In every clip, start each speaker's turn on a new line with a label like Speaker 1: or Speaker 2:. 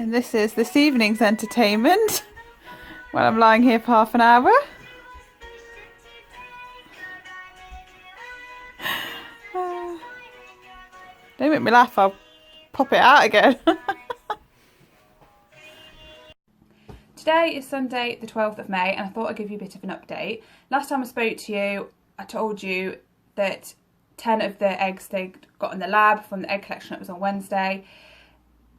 Speaker 1: And this is this evening's entertainment while I'm lying here for half an hour. Don't make me laugh, I'll pop it out again. Today is Sunday the 12th of May and I thought I'd give you a bit of an update. Last time I spoke to you, I told you that 10 of the eggs they got in the lab from the egg collection that was on Wednesday,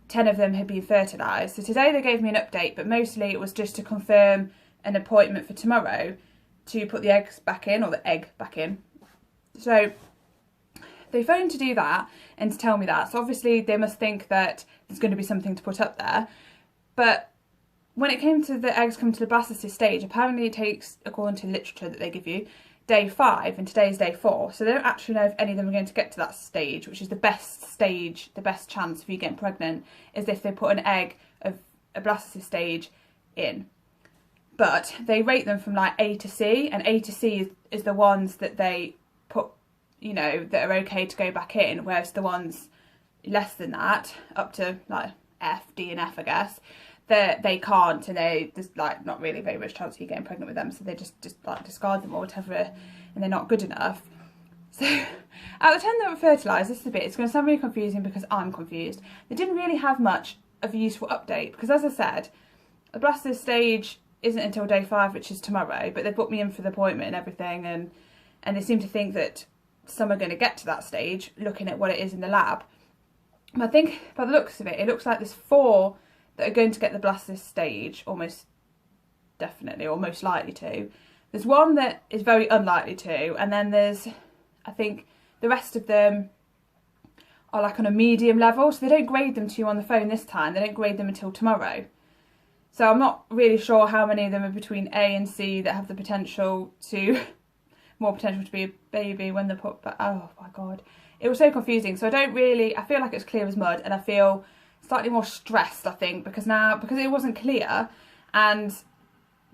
Speaker 1: 10 of them had been fertilised. So today they gave me an update, but mostly it was just to confirm an appointment for tomorrow to put the eggs back in, or the egg back in. So they phoned to do that and to tell me that. So obviously they must think that there's going to be something to put up there. But when it came to the eggs coming to the blastocyst stage, apparently it takes, according to the literature that they give you, day 5, and today's day 4. So they don't actually know if any of them are going to get to that stage, which is the best stage, the best chance of you getting pregnant, is if they put an egg of a blastocyst stage in. But they rate them from like A to C, and A to C is the ones that they put, you know, that are okay to go back in, whereas the ones less than that, up to like F, D and F I guess, they can't, and there's like not really very much chance of you getting pregnant with them, so they just like discard them or whatever, and they're not good enough. So at the time they were fertilised, this is a bit, it's going to sound really confusing because I'm confused. They didn't really have much of a useful update because, as I said, the blastocyst stage isn't until day 5, which is tomorrow, but they booked me in for the appointment and everything, and they seem to think that some are going to get to that stage looking at what it is in the lab. But I think by the looks of it, it looks like there's 4 that are going to get the blastocyst stage, almost definitely, or most likely to. There's 1 that is very unlikely to, and then there's, I think, the rest of them are like on a medium level, so they don't grade them to you on the phone this time, they don't grade them until tomorrow. So I'm not really sure how many of them are between A and C that have the potential to, more potential to be a baby when they're put back. Oh my god, it was so confusing. So I feel like it's clear as mud, and I feel slightly more stressed, I think, because it wasn't clear and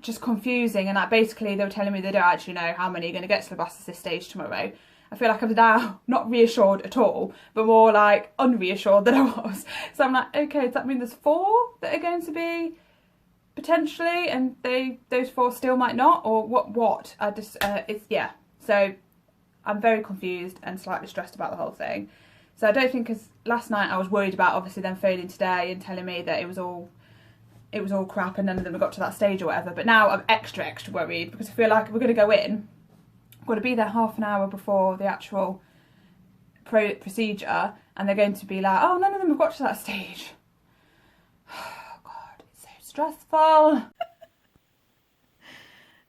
Speaker 1: just confusing, and like basically they were telling me they don't actually know how many are going to get to the blastocyst stage tomorrow. I feel like I'm now not reassured at all, but more like unreassured than I was. So I'm like, okay, does that mean there's 4 that are going to be potentially, and those 4 still might not, or what? I just yeah. So I'm very confused and slightly stressed about the whole thing. So I don't think, because last night I was worried about obviously them phoning today and telling me that it was all crap and none of them have got to that stage or whatever. But now I'm extra worried because I feel like we're going to go in, I've got to be there half an hour before the actual procedure, and they're going to be like, oh, none of them have got to that stage. Oh god, it's so stressful.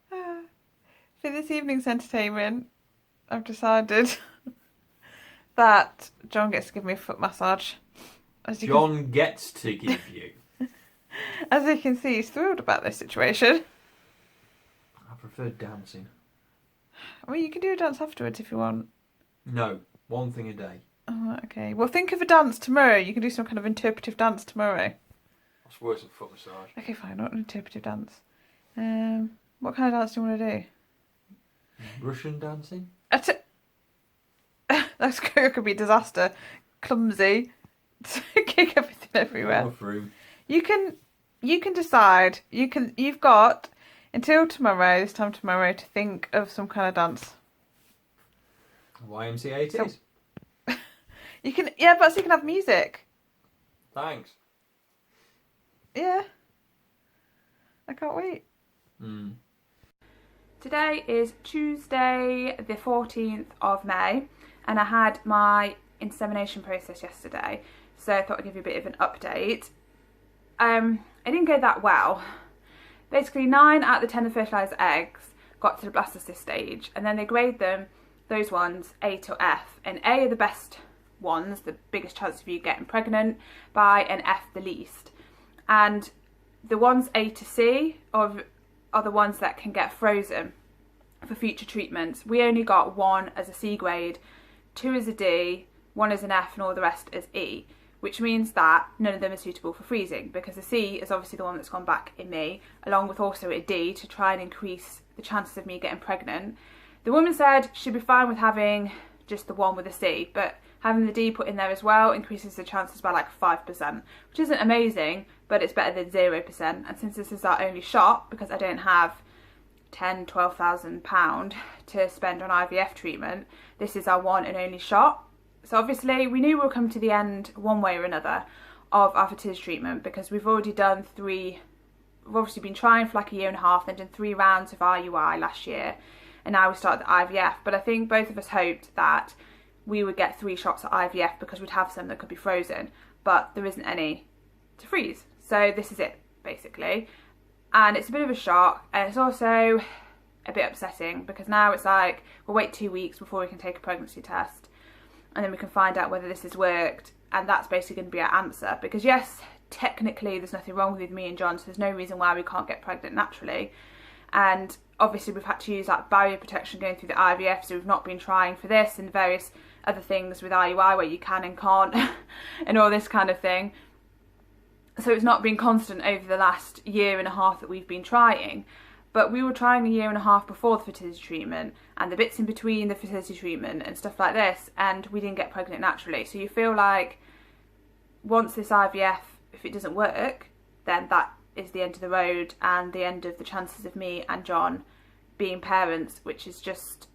Speaker 1: For this evening's entertainment, I've decided that John gets to give me a foot massage.
Speaker 2: John gets to give you.
Speaker 1: As you can see, he's thrilled about this situation.
Speaker 2: I prefer dancing.
Speaker 1: Well, you can do a dance afterwards if you want.
Speaker 2: No, one thing a day.
Speaker 1: Oh, okay. Well, think of a dance tomorrow. You can do some kind of interpretive dance tomorrow.
Speaker 2: That's worse than foot massage.
Speaker 1: Okay, fine. Not an interpretive dance. What kind of dance do you want to do?
Speaker 2: Russian dancing?
Speaker 1: That could be a disaster. Clumsy. Kick everything everywhere. You can decide. You've got until tomorrow, this time tomorrow, to think of some kind of dance.
Speaker 2: YMCA it is.
Speaker 1: You can, yeah, but so you can have music.
Speaker 2: Thanks.
Speaker 1: Yeah. I can't wait. Today is Tuesday the 14th of May, and I had my insemination process yesterday, so I thought I'd give you a bit of an update. It didn't go that well. Basically 9 out of the 10 of fertilised eggs got to the blastocyst stage, and then they grade them, those ones, A to F, and A are the best ones, the biggest chance of you getting pregnant by, and F the least. And the ones A to C are the ones that can get frozen for future treatments. We only got 1 as a C grade, 2 as a D, 1 as an F, and all the rest as E, which means that none of them are suitable for freezing, because the C is obviously the one that's gone back in me, along with also a D to try and increase the chances of me getting pregnant. The woman said she'd be fine with having just the one with a C, but having the D put in there as well increases the chances by like 5%, which isn't amazing, but it's better than 0%. And since this is our only shot, because I don't have £12,000 to spend on IVF treatment, this is our one and only shot. So obviously we knew we were coming to the end one way or another of our fertility treatment, because we've already done we've obviously been trying for like a year and a half, then done 3 rounds of IUI last year, and now we started the IVF. But I think both of us hoped that we would get 3 shots at IVF because we'd have some that could be frozen, but there isn't any to freeze. So this is it, basically. And it's a bit of a shock, and it's also a bit upsetting, because now it's like we'll wait 2 weeks before we can take a pregnancy test, and then we can find out whether this has worked, and that's basically going to be our answer. Because yes, technically there's nothing wrong with me and John, so there's no reason why we can't get pregnant naturally. And obviously we've had to use like barrier protection going through the IVF, so we've not been trying for this and various other things with IUI where you can and can't and all this kind of thing. So it's not been constant over the last year and a half that we've been trying. But we were trying a year and a half before the fertility treatment, and the bits in between the fertility treatment and stuff like this, and we didn't get pregnant naturally. So you feel like once this IVF, if it doesn't work, then that is the end of the road and the end of the chances of me and John being parents, which is just...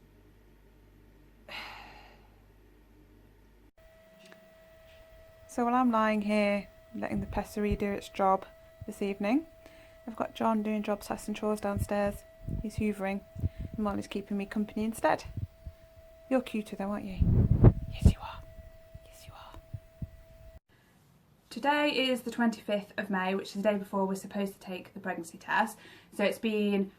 Speaker 1: So while I'm lying here letting the pessary do its job this evening, I've got John doing jobs, tasks and chores downstairs. He's hoovering, and Molly's keeping me company instead. You're cuter though, aren't you? Yes you are. Yes you are. Today is the 25th of May, which is the day before we're supposed to take the pregnancy test. So it's been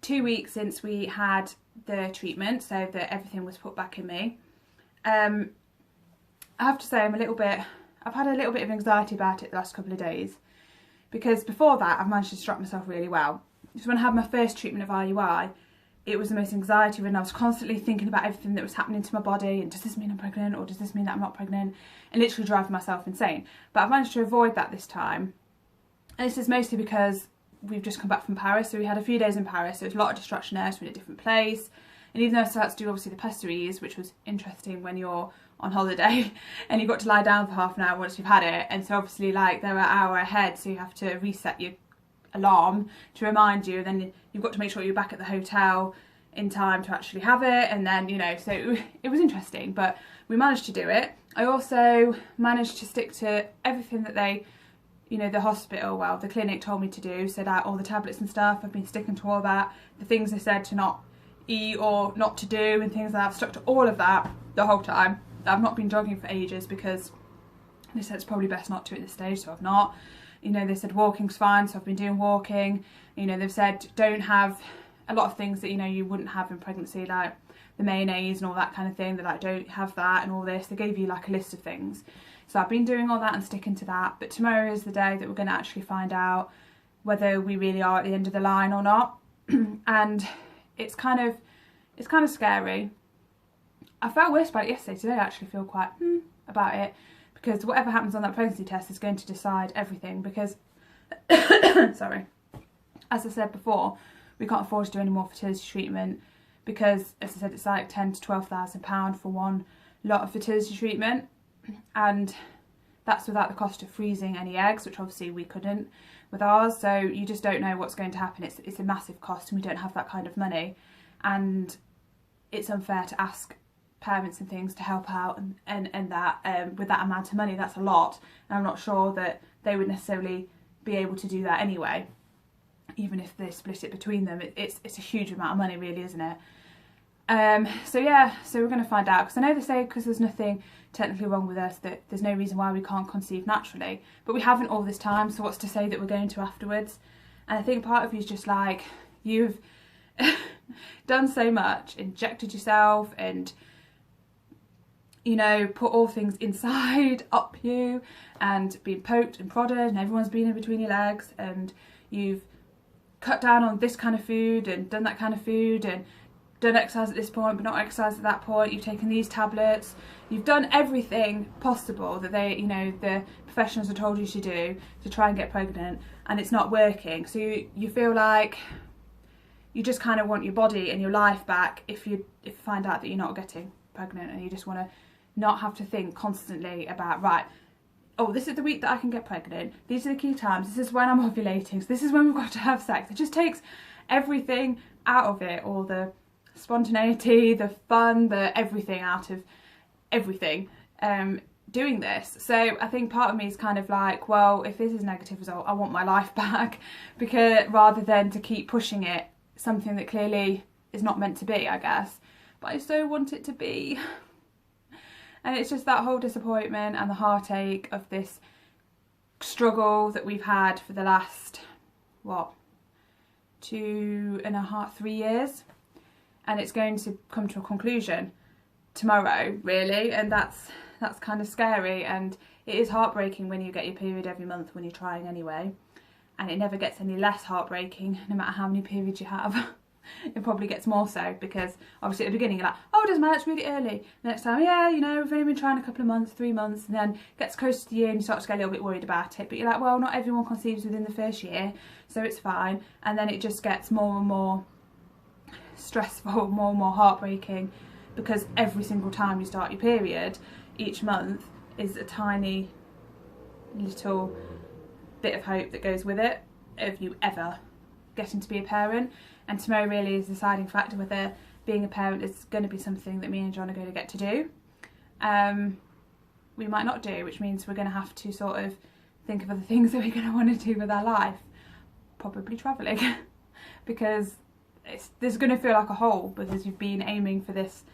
Speaker 1: 2 weeks since we had the treatment, so that everything was put back in me. I have to say I've had a little bit of anxiety about it the last couple of days, because before that I've managed to distract myself really well. Just when I had my first treatment of IUI, it was the most anxiety ridden. I was constantly thinking about everything that was happening to my body, and does this mean I'm pregnant, or does this mean that I'm not pregnant, and literally driving myself insane. But I've managed to avoid that this time, and this is mostly because we've just come back from Paris, so we had a few days in Paris, so there was a lot of distraction there, so we're in a different place. And even though I still had to do obviously the pessaries, which was interesting when you're on holiday and you've got to lie down for half an hour once you've had it, and so obviously like they're an hour ahead, so you have to reset your alarm to remind you, and then you've got to make sure you're back at the hotel in time to actually have it, and then, you know, so it was interesting, but we managed to do it. I also managed to stick to everything that they, you know, the hospital, well, the clinic told me to do, so that all the tablets and stuff, I've been sticking to all that, the things they said to not eat or not to do and things like that, I've stuck to all of that the whole time. I've not been jogging for ages because they said it's probably best not to at this stage, so I've not. You know, they said walking's fine, so I've been doing walking. You know, they've said don't have a lot of things that, you know, you wouldn't have in pregnancy, like the mayonnaise and all that kind of thing. They're like, don't have that and all this. They gave you like a list of things. So I've been doing all that and sticking to that. But tomorrow is the day that we're going to actually find out whether we really are at the end of the line or not. And it's kind of scary. I felt worse about it yesterday. Today I actually feel quite about it, because whatever happens on that pregnancy test is going to decide everything, because sorry, as I said before, we can't afford to do any more fertility treatment, because as I said, it's like £10,000 to £12,000 for one lot of fertility treatment, and that's without the cost of freezing any eggs, which obviously we couldn't with ours. So you just don't know what's going to happen. It's a massive cost, and we don't have that kind of money, and it's unfair to ask parents and things to help out and that with that amount of money. That's a lot, and I'm not sure that they would necessarily be able to do that anyway, even if they split it between them. It's a huge amount of money, really, isn't it? So yeah, so we're going to find out, because I know they say because there's nothing technically wrong with us that there's no reason why we can't conceive naturally, but we haven't all this time, so what's to say that we're going to afterwards? And I think part of you is just like, you've done so much, injected yourself and, you know, put all things inside, up you, and been poked and prodded, and everyone's been in between your legs, and you've cut down on this kind of food and done that kind of food, and done exercise at this point but not exercise at that point, you've taken these tablets, you've done everything possible that they, you know, the professionals have told you to do to try and get pregnant, and it's not working. So you feel like you just kind of want your body and your life back if you find out that you're not getting pregnant, and you just want to not have to think constantly about, right, oh, this is the week that I can get pregnant, these are the key times, this is when I'm ovulating, so this is when we've got to have sex. It just takes everything out of it, all the spontaneity, the fun, the everything out of everything, doing this. So I think part of me is kind of like, well, if this is a negative result, I want my life back, because rather than to keep pushing it, something that clearly is not meant to be, I guess. But I so want it to be. And it's just that whole disappointment and the heartache of this struggle that we've had for the last, what, 2.5, 3 years. And it's going to come to a conclusion tomorrow, really, and that's kind of scary. And it is heartbreaking when you get your period every month when you're trying anyway, and it never gets any less heartbreaking no matter how many periods you have. It probably gets more so, because obviously at the beginning you're like, oh, it doesn't matter, it's really early. The next time, yeah, you know, we've only been trying a couple of months, 3 months, and then gets close to the year and you start to get a little bit worried about it, but you're like, well, not everyone conceives within the first year, so it's fine. And then it just gets more and more stressful, more and more heartbreaking, because every single time you start your period each month is a tiny little bit of hope that goes with it of you ever getting to be a parent. And tomorrow really is the deciding factor whether being a parent is going to be something that me and John are going to get to do. We might not do, which means we're going to have to sort of think of other things that we're going to want to do with our life, probably travelling, because there's going to feel like a hole, because you've been aiming for this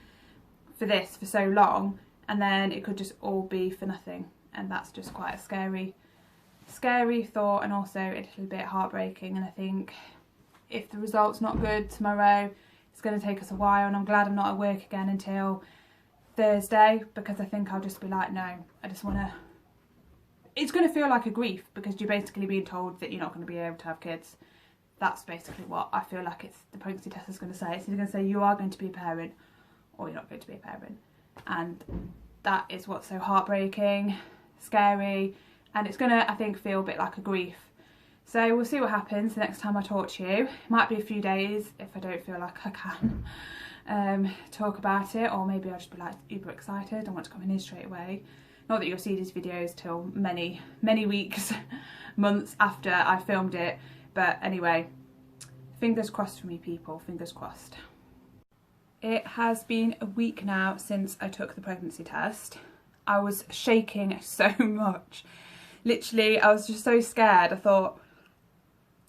Speaker 1: for so long, and then it could just all be for nothing. And that's just quite a scary thought, and also a little bit heartbreaking. And I think if the result's not good tomorrow, it's going to take us a while, and I'm glad I'm not at work again until Thursday, because I think I'll just be like, no, I just want to... It's going to feel like a grief, because you're basically being told that you're not going to be able to have kids. That's basically what I feel like the pregnancy test is going to say. It's either going to say you are going to be a parent, or you're not going to be a parent. And that is what's so heartbreaking, scary, and it's going to, I think, feel a bit like a grief. So we'll see what happens the next time I talk to you. It might be a few days if I don't feel like I can talk about it, or maybe I'll just be like uber excited and want to come in here straight away. Not that you'll see these videos till many weeks, months after I filmed it, but anyway, fingers crossed for me, people, fingers crossed. It has been a week now since I took the pregnancy test. I was shaking so much. Literally, I was just so scared. I thought,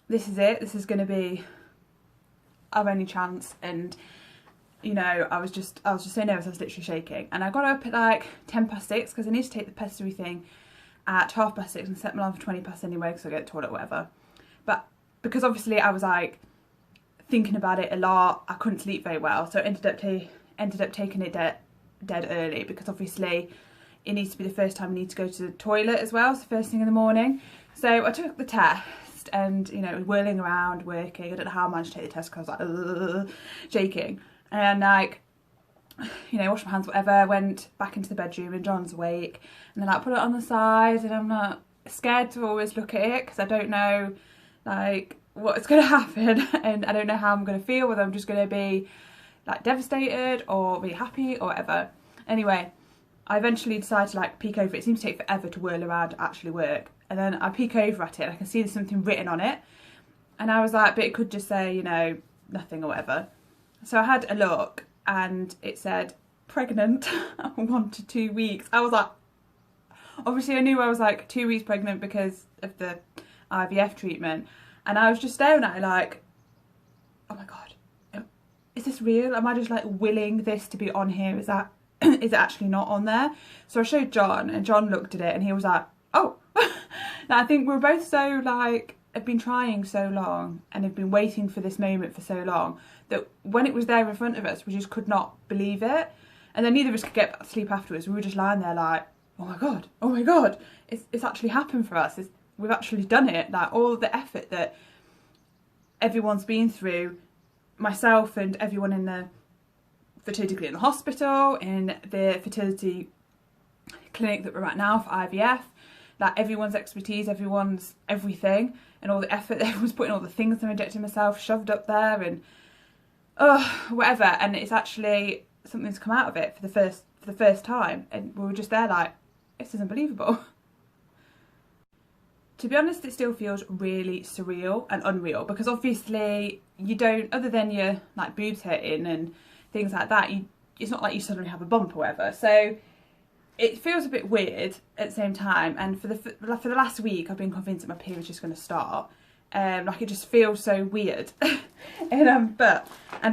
Speaker 1: this is it, this is going to be our only chance. And you know, I was just so nervous, I was literally shaking. And I got up at like 6:10 because I need to take the pessary thing at 6:30 and set my alarm for 20 past anyway, because I get to toilet, whatever. But because obviously I was like thinking about it a lot, I couldn't sleep very well, so I ended up taking it dead early, because obviously it needs to be the first time I need to go to the toilet as well, so first thing in the morning. So I took the test, and you know, it was whirling around, working. I don't know how I managed to take the test, because I was like shaking. And like, you know, washed my hands, whatever, went back into the bedroom, and John's awake, and then I put it on the side, and I'm not scared to always look at it, because I don't know like what's going to happen, and I don't know how I'm going to feel, whether I'm just going to be like devastated or really happy or whatever. Anyway, I eventually decided to like peek over it. It seems to take forever to whirl around to actually work, and then I peek over at it and I can see there's something written on it, and I was like, but it could just say, you know, nothing or whatever. So I had a look, and it said pregnant 1 to 2 weeks. I was like, obviously I knew I was like 2 weeks pregnant because of the IVF treatment, and I was just staring at it like, oh my god, is this real? Am I just like willing this to be on here? Is that is it actually not on there? So I showed John, and John looked at it, and he was like, oh. Now I think we're both so like, have been trying so long and have been waiting for this moment for so long, that when it was there in front of us, we just could not believe it. And then neither of us could get back to sleep afterwards. We were just lying there like, oh my god, it's actually happened for us. We've actually done it. Like, all the effort that everyone's been through, myself and everyone in the fertility clinic in the hospital, in the fertility clinic that we're at now for IVF, like everyone's expertise, everyone's everything, and all the effort that everyone's putting, all the things I'm injecting myself, shoved up there, and whatever. And it's actually something to come out of it for the first time, and we were just there like, this is unbelievable. to be honest, it still feels really surreal and unreal, because obviously you don't, other than your like boobs hurting and things like that, it's not like you suddenly have a bump or whatever. So it feels a bit weird at the same time. And for the last week, I've been convinced that my period's just going to start. Like it just feels so weird. and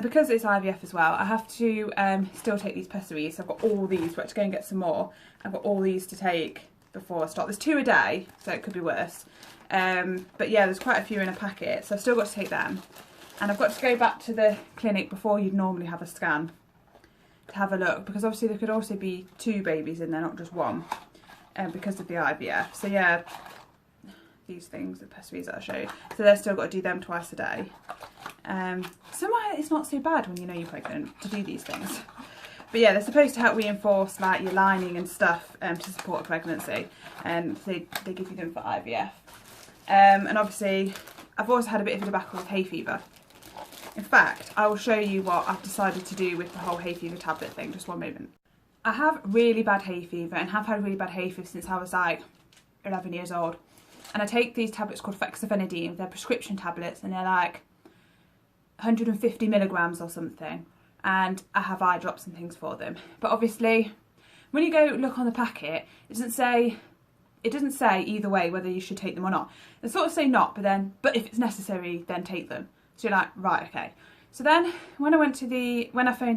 Speaker 1: because it's IVF as well, I have to still take these pessaries. So I've got all these, but to go and get some more. I've got all these to take before I start. There's 2 a day, so it could be worse. But yeah, there's quite a few in a packet, so I've still got to take them. And I've got to go back to the clinic before you'd normally have a scan to have a look, because obviously there could also be 2 babies in there, not just 1, because of the IVF. So yeah, these things, the pessaries that I showed, so they've still got to do them twice a day. Somehow it's not so bad when you know you're pregnant to do these things. But yeah, they're supposed to help reinforce like your lining and stuff to support a pregnancy, and they give you them for IVF. And obviously I've also had a bit of a debacle with hay fever. In fact, I will show you what I've decided to do with the whole hay fever tablet thing. Just one moment. I have really bad hay fever, and have had really bad hay fever since I was like 11 years old. And I take these tablets called Fertility. They're prescription tablets, and they're like 150 milligrams or something. And I have eye drops and things for them. But obviously, when you go look on the packet, it doesn't say either way whether you should take them or not. They sort of say not, but if it's necessary, then take them. So you're like, right, okay. So then when I phoned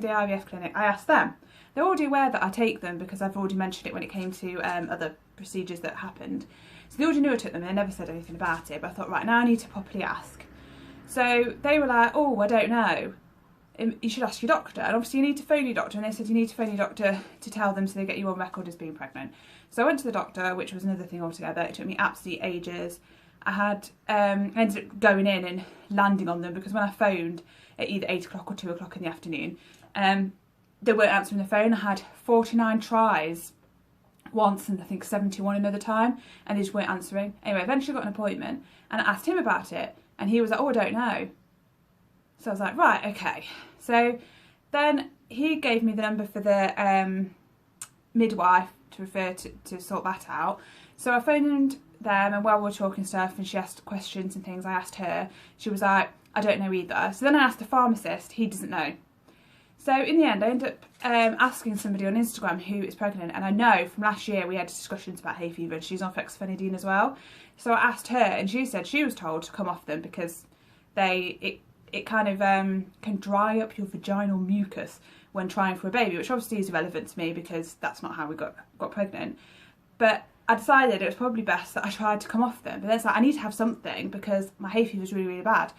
Speaker 1: the IVF clinic, I asked them. They're already aware that I take them because I've already mentioned it when it came to other procedures that happened. So they already knew I took them, and they never said anything about it. But I thought, right, now I need to properly ask. So they were like, oh, I don't know. You should ask your doctor. And obviously you need to phone your doctor. And they said you need to phone your doctor to tell them so they get you on record as being pregnant. So I went to the doctor, which was another thing altogether. It took me absolutely ages. I had ended up going in and landing on them, because when I phoned at either 8 o'clock or 2 o'clock in the afternoon, they weren't answering the phone. I had 49 tries once, and I think 71 another time, and they just weren't answering. Anyway, eventually got an appointment, and I asked him about it, and he was like, oh, I don't know. So I was like, right, okay. So then he gave me the number for the midwife to refer to sort that out. So I phoned them, and while we were talking stuff and she asked questions and things, I asked her. She was like, I don't know either. So then I asked the pharmacist, he doesn't know. So in the end, I ended up asking somebody on Instagram who is pregnant, and I know from last year we had discussions about hay fever, and she's on fexofenadine as well. So I asked her, and she said she was told to come off them because it kind of can dry up your vaginal mucus when trying for a baby, which obviously is irrelevant to me because that's not how we got pregnant. But I decided it was probably best that I tried to come off them. But then it's like, I need to have something because my hay fever is really, really bad.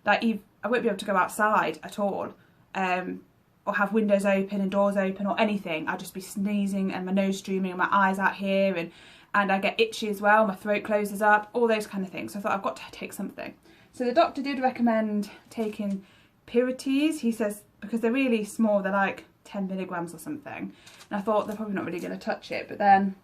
Speaker 1: Like, I won't be able to go outside at all, or have windows open and doors open or anything. I'd just be sneezing and my nose streaming and my eyes out here, and I get itchy as well, my throat closes up, all those kind of things. So I thought, I've got to take something. So the doctor did recommend taking Fertility. He says, because they're really small, they're like 10 milligrams or something. And I thought they're probably not really going to touch it, but then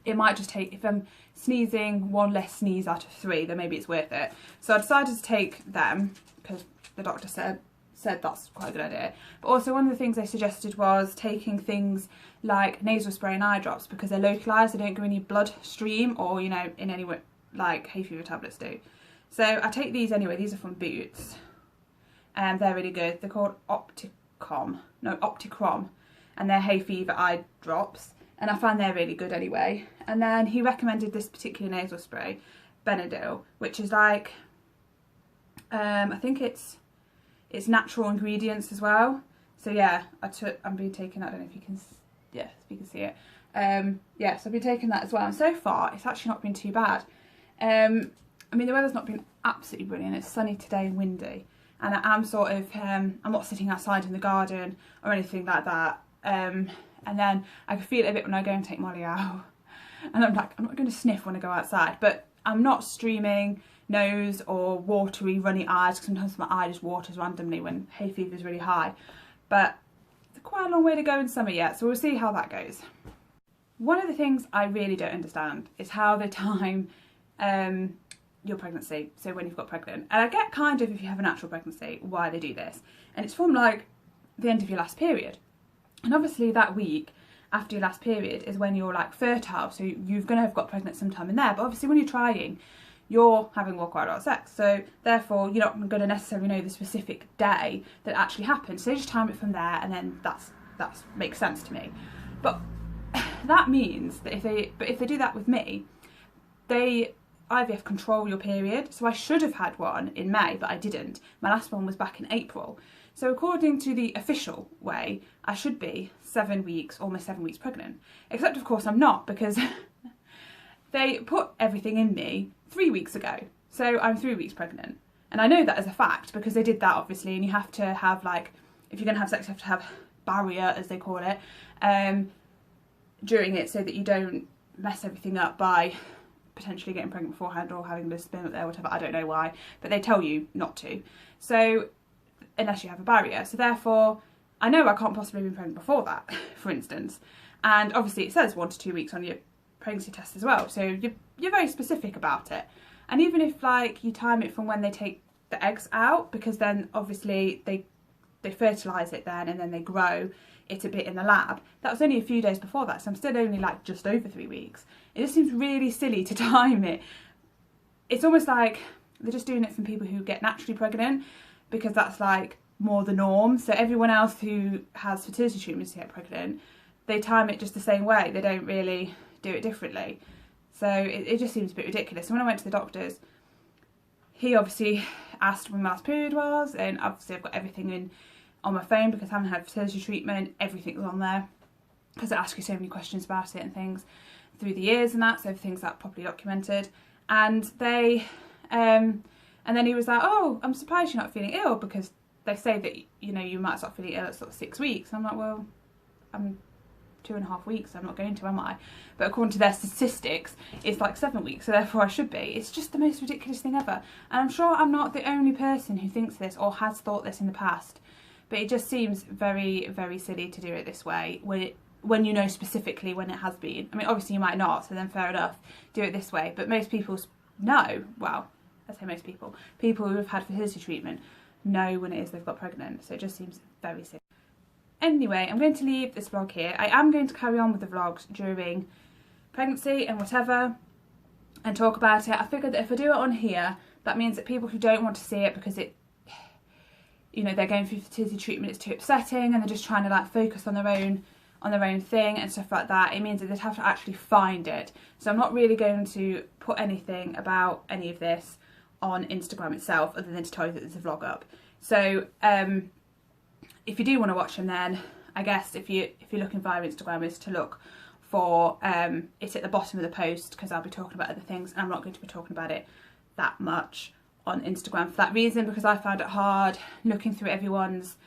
Speaker 1: it might just take, if I'm sneezing 1 less sneeze out of 3, then maybe it's worth it. So I decided to take them because the doctor said that's quite a good idea. But also one of the things they suggested was taking things like nasal spray and eye drops, because they're localised, they don't go in your bloodstream or, you know, in any way like hay fever tablets do. So I take these anyway. These are from Boots, and they're really good. They're called Opticrom, and they're hay fever eye drops, and I find they're really good anyway. And then he recommended this particular nasal spray, Benadryl, which is like, I think it's natural ingredients as well. So yeah, I've been taking that. I don't know if you can, yeah, if you can see it. Yeah, so I've been taking that as well, and so far it's actually not been too bad. I mean, the weather's not been absolutely brilliant. It's sunny today and windy, and I am sort of, I'm not sitting outside in the garden or anything like that. And then I can feel it a bit when I go and take Molly out, and I'm like, I'm not going to sniff when I go outside, but I'm not streaming nose or watery, runny eyes, because sometimes my eye just waters randomly when hay fever is really high. But it's quite a long way to go in summer yet, so we'll see how that goes. One of the things I really don't understand is how they time your pregnancy, so when you've got pregnant. And I get kind of, if you have a natural pregnancy, why they do this. And it's from like the end of your last period. And obviously that week after your last period is when you're like fertile, so you're going to have got pregnant sometime in there. But obviously when you're trying you're having quite a lot of sex. So therefore, you're not going to necessarily know the specific day that actually happened. So they just time it from there, and then that makes sense to me. But that means that if they do that with me, they IVF control your period. So I should have had one in May, but I didn't. My last one was back in April. So according to the official way, I should be 7 weeks, almost 7 weeks pregnant. Except of course I'm not, because they put everything in me 3 weeks ago. So I'm 3 weeks pregnant. And I know that as a fact because they did that obviously, and you have to have, like, if you're going to have sex, you have to have barrier, as they call it, during it, so that you don't mess everything up by potentially getting pregnant beforehand or having the sperm up there, whatever. I don't know why, but they tell you not to. So unless you have a barrier. So therefore, I know I can't possibly be pregnant before that, for instance. And obviously it says 1 to 2 weeks on your pregnancy test as well. So you're very specific about it. And even if, like, you time it from when they take the eggs out, because then obviously they fertilise it then, and then they grow it a bit in the lab. That was only a few days before that, so I'm still only, like, just over 3 weeks. It just seems really silly to time it. It's almost like they're just doing it from people who get naturally pregnant, because that's, like, more the norm. So everyone else who has fertility treatments to get pregnant, they time it just the same way. They don't really do it differently. So it just seems a bit ridiculous. So when I went to the doctors, he obviously asked when my last period was, and obviously I've got everything in on my phone because I haven't had fertility treatment. Everything's on there because I ask you so many questions about it and things through the years and that, so everything's that properly documented. And they and then he was like, oh, I'm surprised you're not feeling ill, because they say that, you know, you might start feeling ill at sort of 6 weeks. And I'm like, well, I'm 2.5 weeks, so I'm not going to, am I? But according to their statistics, it's like 7 weeks, so therefore I should be. It's just the most ridiculous thing ever. And I'm sure I'm not the only person who thinks this or has thought this in the past. But it just seems very, very silly to do it this way when you know specifically when it has been. I mean, obviously you might not, so then fair enough, do it this way. But most people know, well, I say most people who have had fertility treatment know when it is they've got pregnant. So it just seems very silly. Anyway, I'm going to leave this vlog here. I am going to carry on with the vlogs during pregnancy and whatever, and talk about it. I figured that if I do it on here, that means that people who don't want to see it because it, you know, they're going through fertility treatment, it's too upsetting, and they're just trying to, like, focus on their own thing and stuff like that, it means that they'd have to actually find it. So I'm not really going to put anything about any of this on Instagram itself, other than to tell you that there's a vlog up. So if you do want to watch them, then I guess if you're looking via Instagram, is to look for it at the bottom of the post, because I'll be talking about other things, and I'm not going to be talking about it that much on Instagram for that reason, because I found it hard looking through everyone's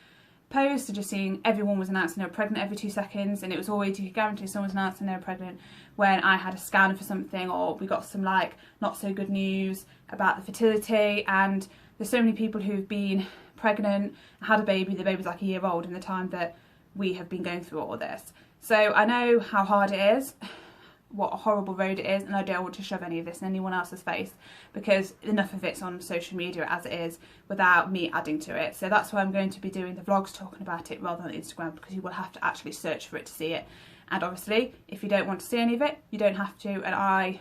Speaker 1: posts and just seeing everyone was announcing they were pregnant every 2 seconds, and it was always, you could guarantee someone was announcing they were pregnant when I had a scan for something, or we got some, like, not so good news about the fertility. And there's so many people who've been pregnant, had a baby, the baby's like a year old in the time that we have been going through all of this. So I know how hard it is, what a horrible road it is, and I don't want to shove any of this in anyone else's face, because enough of it's on social media as it is without me adding to it. So that's why I'm going to be doing the vlogs talking about it rather than Instagram, because you will have to actually search for it to see it. And obviously if you don't want to see any of it, you don't have to, and I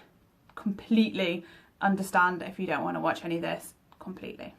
Speaker 1: completely understand if you don't want to watch any of this completely.